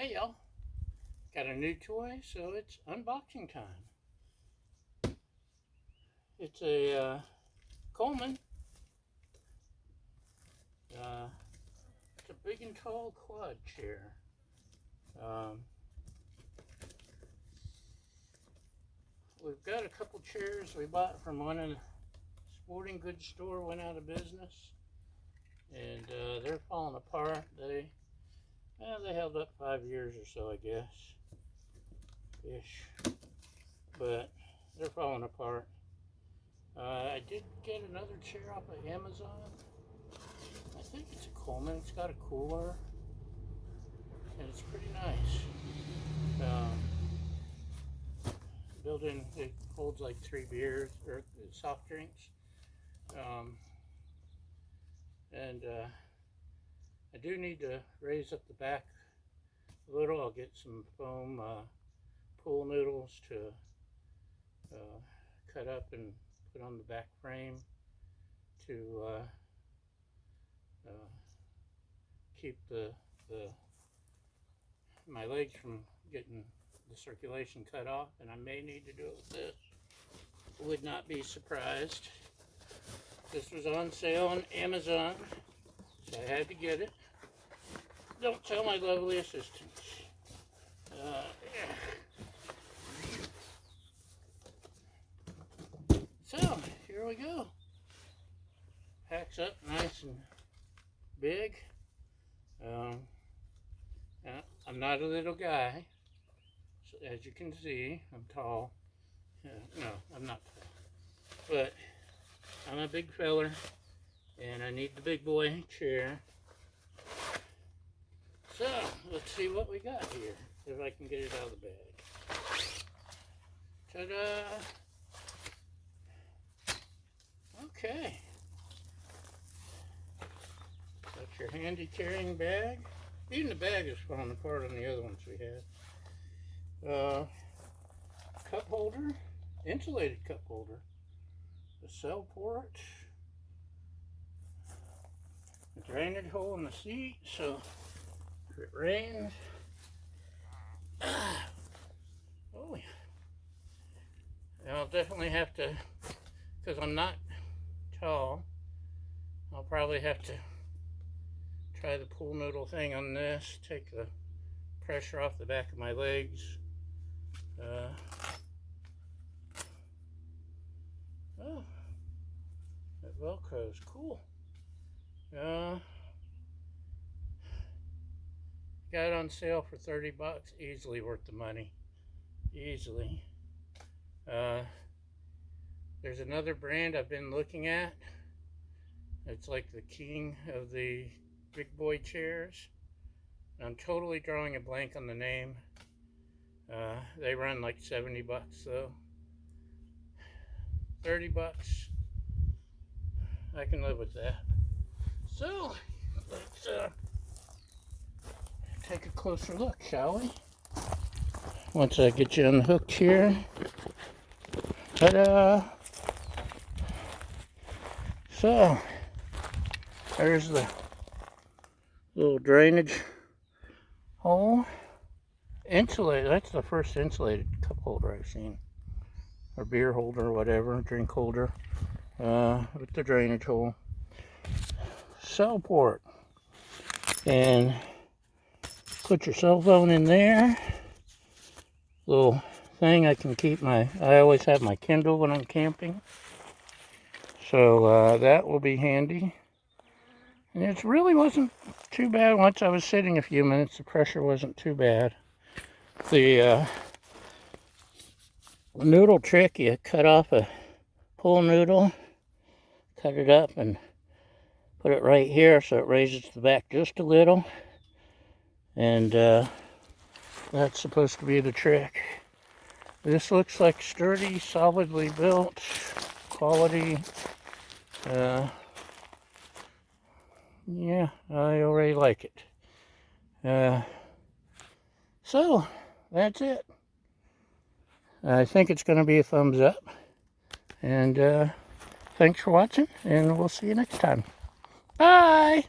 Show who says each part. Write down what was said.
Speaker 1: Hey y'all, got a new toy, so it's unboxing time. It's a Coleman. It's a big and tall quad chair. We've got a couple chairs we bought from one of the sporting goods store, went out of business, and they're falling apart. They held up 5 years or so, I guess, ish, but they're falling apart. I did get another chair off of Amazon. I think it's a Coleman. It's got a cooler, and it's pretty nice. Built-in, it holds like 3 beers or soft drinks. I do need to raise up the back a little. I'll get some foam pool noodles to cut up and put on the back frame to keep my legs from getting the circulation cut off, and I may need to do it with this. Would not be surprised. This was on sale on Amazon, so I had to get it. Don't tell my lovely assistants. So, here we go. Packs up nice and big. I'm not a little guy, so as you can see, I'm tall. No, I'm not tall, but I'm a big feller, and I need the big boy chair. So, let's see what we got here, if I can get it out of the bag. Ta-da! Okay. That's your handy carrying bag. Even the bag is falling apart on the other ones we had. Cup holder, insulated cup holder. The cell port. A drainage hole in the seat, so if it rains. Oh yeah. I'll definitely have to, because I'm not tall, I'll probably have to try the pool noodle thing on this, take the pressure off the back of my legs. Oh, that Velcro is cool. Got it on sale for $30, easily worth the money, easily. There's another brand I've been looking at. It's like the king of the big boy chairs. I'm totally drawing a blank on the name. They run like $70 though. $30, I can live with that. So let's take a closer look, shall we? Once I get you unhooked here. Ta-da! So there's the little drainage hole. Insulated. That's the first insulated cup holder I've seen, or beer holder, or whatever, drink holder, with the drainage hole. Cell port, and put your cell phone in there. Little thing I can keep I always have my Kindle when I'm camping, so that will be handy. And it really wasn't too bad. Once I was sitting a few minutes, the pressure wasn't too bad. The noodle trick, you cut off a pool noodle, cut it up and put it right here so it raises the back just a little, and that's supposed to be the trick. This looks like sturdy, solidly built, quality. Yeah, I already like it. So that's it. I think it's going to be a thumbs up, and thanks for watching, and we'll see you next time. Bye!